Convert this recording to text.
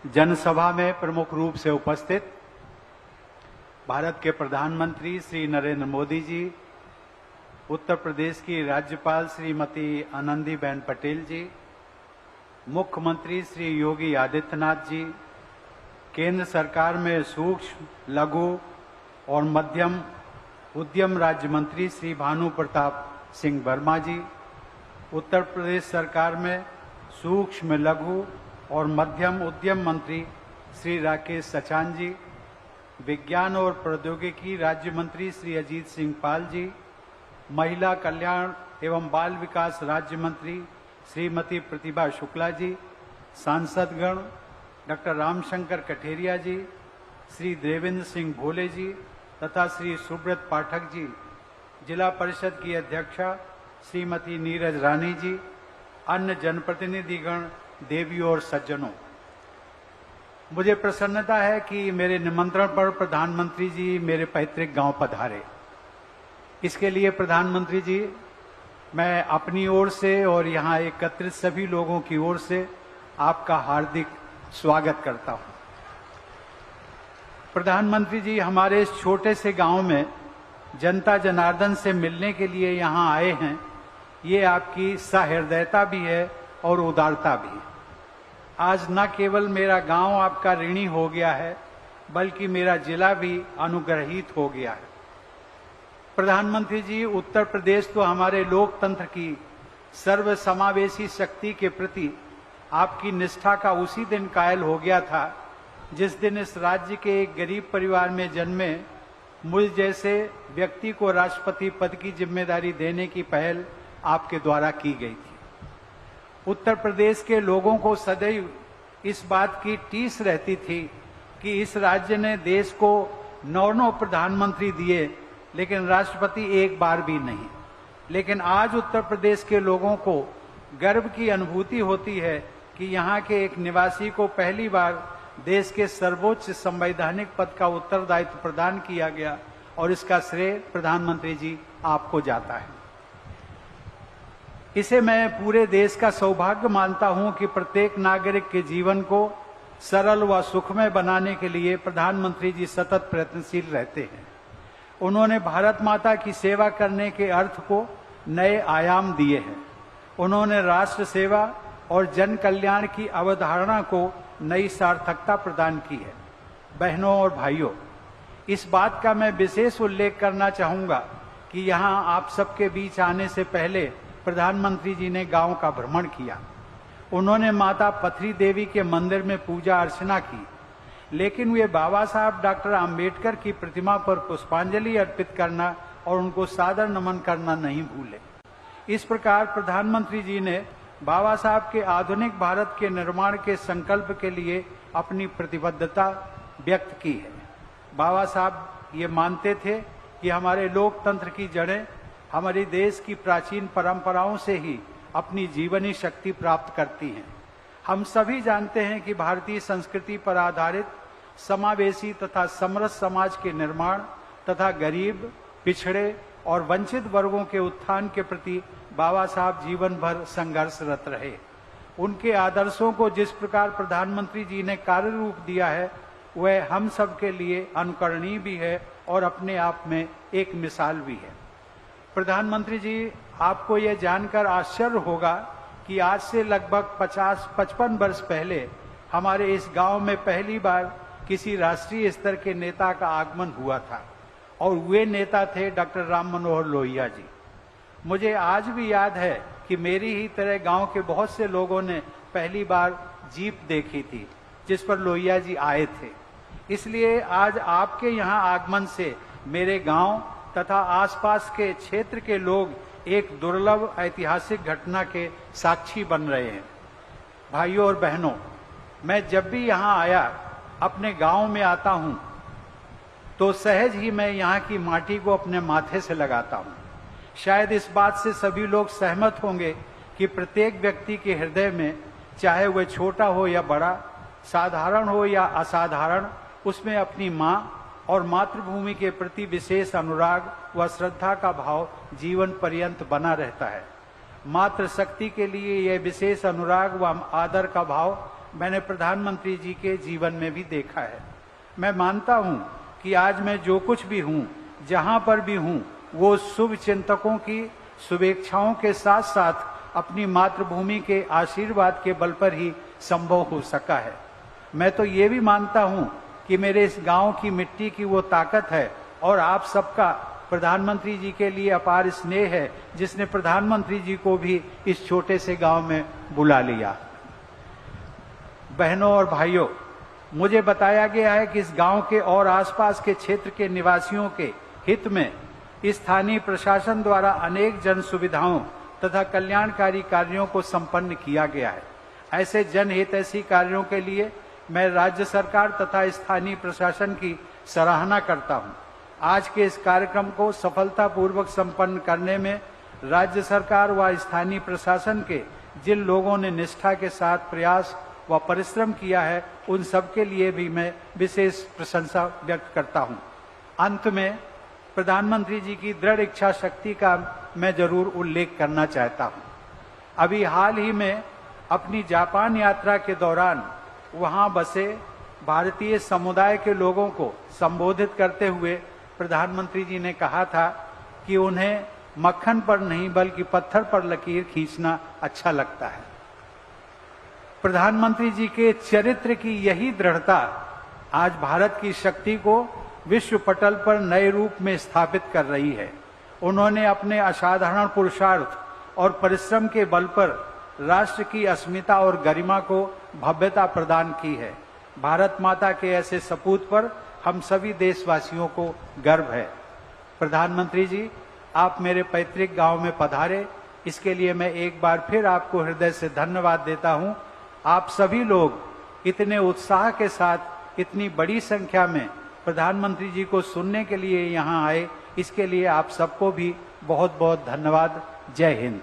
जनसभा में प्रमुख रूप से उपस्थित भारत के प्रधानमंत्री श्री नरेंद्र मोदी जी, उत्तर प्रदेश की राज्यपाल श्रीमती आनंदीबेन पटेल जी, मुख्यमंत्री श्री योगी आदित्यनाथ जी, केंद्र सरकार में सूक्ष्म, लघु और मध्यम उद्यम राज्य मंत्री श्री भानु प्रताप सिंह वर्मा जी, उत्तर प्रदेश सरकार में सूक्ष्म, लघु और मध्यम उद्यम मंत्री श्री राकेश सचान जी, विज्ञान और प्रौद्योगिकी राज्य मंत्री श्री अजीत सिंह पाल जी, महिला कल्याण एवं बाल विकास राज्य मंत्री श्रीमती प्रतिभा शुक्ला जी, सांसदगण डॉक्टर रामशंकर कठेरिया जी, श्री देवेंद्र सिंह भोले जी तथा श्री सुब्रत पाठक जी, जिला परिषद की अध्यक्षा श्रीमती नीरज रानी जी, अन्य जनप्रतिनिधिगण, देवियों और सज्जनों, मुझे प्रसन्नता है कि मेरे निमंत्रण पर प्रधानमंत्री जी मेरे पैतृक गांव पधारे। इसके लिए प्रधानमंत्री जी, मैं अपनी ओर से और यहां एकत्रित सभी लोगों की ओर से आपका हार्दिक स्वागत करता हूं। प्रधानमंत्री जी, हमारे इस छोटे से गांव में जनता जनार्दन से मिलने के लिए यहां आए हैं, ये आपकी सहृदयता भी है और उदारता भी। आज न केवल मेरा गांव आपका ऋणी हो गया है, बल्कि मेरा जिला भी अनुग्रहित हो गया है। प्रधानमंत्री जी, उत्तर प्रदेश तो हमारे लोकतंत्र की सर्वसमावेशी शक्ति के प्रति आपकी निष्ठा का उसी दिन कायल हो गया था जिस दिन इस राज्य के एक गरीब परिवार में जन्मे मुझ जैसे व्यक्ति को राष्ट्रपति पद की जिम्मेदारी देने की पहल आपके द्वारा की गई थी। उत्तर प्रदेश के लोगों को सदैव इस बात की टीस रहती थी कि इस राज्य ने देश को 9 प्रधानमंत्री दिए, लेकिन राष्ट्रपति एक बार भी नहीं। लेकिन आज उत्तर प्रदेश के लोगों को गर्व की अनुभूति होती है कि यहाँ के एक निवासी को पहली बार देश के सर्वोच्च संवैधानिक पद का उत्तरदायित्व प्रदान किया गया, और इसका श्रेय प्रधानमंत्री जी आपको जाता है। इसे मैं पूरे देश का सौभाग्य मानता हूं कि प्रत्येक नागरिक के जीवन को सरल व सुखमय बनाने के लिए प्रधानमंत्री जी सतत प्रयत्नशील रहते हैं। उन्होंने भारत माता की सेवा करने के अर्थ को नए आयाम दिए हैं। उन्होंने राष्ट्र सेवा और जन कल्याण की अवधारणा को नई सार्थकता प्रदान की है। बहनों और भाइयों, इस बात का मैं विशेष उल्लेख करना चाहूंगा कि यहां आप सबके बीच आने से पहले प्रधानमंत्री जी ने गांव का भ्रमण किया। उन्होंने माता पथरी देवी के मंदिर में पूजा अर्चना की, लेकिन वे बाबा साहब डॉक्टर आम्बेडकर की प्रतिमा पर पुष्पांजलि अर्पित करना और उनको सादर नमन करना नहीं भूले। इस प्रकार प्रधानमंत्री जी ने बाबा साहब के आधुनिक भारत के निर्माण के संकल्प के लिए अपनी प्रतिबद्धता व्यक्त की है। बाबा साहब ये मानते थे कि हमारे लोकतंत्र की जड़ें हमारे देश की प्राचीन परंपराओं से ही अपनी जीवनी शक्ति प्राप्त करती हैं। हम सभी जानते हैं कि भारतीय संस्कृति पर आधारित समावेशी तथा समरस समाज के निर्माण तथा गरीब, पिछड़े और वंचित वर्गों के उत्थान के प्रति बाबा साहब जीवन भर संघर्षरत रहे। उनके आदर्शों को जिस प्रकार प्रधानमंत्री जी ने कार्य रूप दिया है, वह हम सब के लिए अनुकरणीय भी है और अपने आप में एक मिसाल भी है। प्रधानमंत्री जी, आपको यह जानकर आश्चर्य होगा कि आज से लगभग 50-55 वर्ष पहले हमारे इस गांव में पहली बार किसी राष्ट्रीय स्तर के नेता का आगमन हुआ था, और वे नेता थे डॉक्टर राम मनोहर लोहिया जी। मुझे आज भी याद है कि मेरी ही तरह गांव के बहुत से लोगों ने पहली बार जीप देखी थी जिस पर लोहिया जी आए थे। इसलिए आज आपके यहाँ आगमन से मेरे गांव तथा आसपास के क्षेत्र के लोग एक दुर्लभ ऐतिहासिक घटना के साक्षी बन रहे हैं। भाइयों और बहनों, मैं जब भी यहाँ आया, अपने गांव में आता हूं, तो सहज ही मैं यहाँ की माटी को अपने माथे से लगाता हूं। शायद इस बात से सभी लोग सहमत होंगे कि प्रत्येक व्यक्ति के हृदय में, चाहे वह छोटा हो या बड़ा, साधारण हो या असाधारण, उसमें अपनी माँ और मातृभूमि के प्रति विशेष अनुराग व श्रद्धा का भाव जीवन पर्यंत बना रहता है। मातृशक्ति के लिए यह विशेष अनुराग व आदर का भाव मैंने प्रधानमंत्री जी के जीवन में भी देखा है। मैं मानता हूं कि आज मैं जो कुछ भी हूं, जहां पर भी हूं, वो शुभ चिंतकों की शुभेच्छाओं के साथ साथ अपनी मातृभूमि के आशीर्वाद के बल पर ही संभव हो सका है। मैं तो ये भी मानता हूं कि मेरे इस गांव की मिट्टी की वो ताकत है और आप सबका प्रधानमंत्री जी के लिए अपार स्नेह है, जिसने प्रधानमंत्री जी को भी इस छोटे से गांव में बुला लिया। बहनों और भाइयों, मुझे बताया गया है कि इस गांव के और आसपास के क्षेत्र के निवासियों के हित में स्थानीय प्रशासन द्वारा अनेक जन सुविधाओं तथा कल्याणकारी कार्यों को संपन्न किया गया है। ऐसे जनहितैषी कार्यों के लिए मैं राज्य सरकार तथा स्थानीय प्रशासन की सराहना करता हूं। आज के इस कार्यक्रम को सफलतापूर्वक संपन्न करने में राज्य सरकार व स्थानीय प्रशासन के जिन लोगों ने निष्ठा के साथ प्रयास व परिश्रम किया है, उन सबके लिए भी मैं विशेष प्रशंसा व्यक्त करता हूं। अंत में प्रधानमंत्री जी की दृढ़ इच्छा शक्ति का मैं जरूर उल्लेख करना चाहता हूं। अभी हाल ही में अपनी जापान यात्रा के दौरान वहां बसे भारतीय समुदाय के लोगों को संबोधित करते हुए प्रधानमंत्री जी ने कहा था कि उन्हें मक्खन पर नहीं बल्कि पत्थर पर लकीर खींचना अच्छा लगता है। प्रधानमंत्री जी के चरित्र की यही दृढ़ता आज भारत की शक्ति को विश्व पटल पर नए रूप में स्थापित कर रही है। उन्होंने अपने असाधारण पुरुषार्थ और परिश्रम के बल पर राष्ट्र की अस्मिता और गरिमा को भव्यता प्रदान की है। भारत माता के ऐसे सपूत पर हम सभी देशवासियों को गर्व है। प्रधानमंत्री जी, आप मेरे पैतृक गांव में पधारे, इसके लिए मैं एक बार फिर आपको हृदय से धन्यवाद देता हूं। आप सभी लोग इतने उत्साह के साथ इतनी बड़ी संख्या में प्रधानमंत्री जी को सुनने के लिए यहां आए, इसके लिए आप सबको भी बहुत बहुत धन्यवाद। जय हिंद।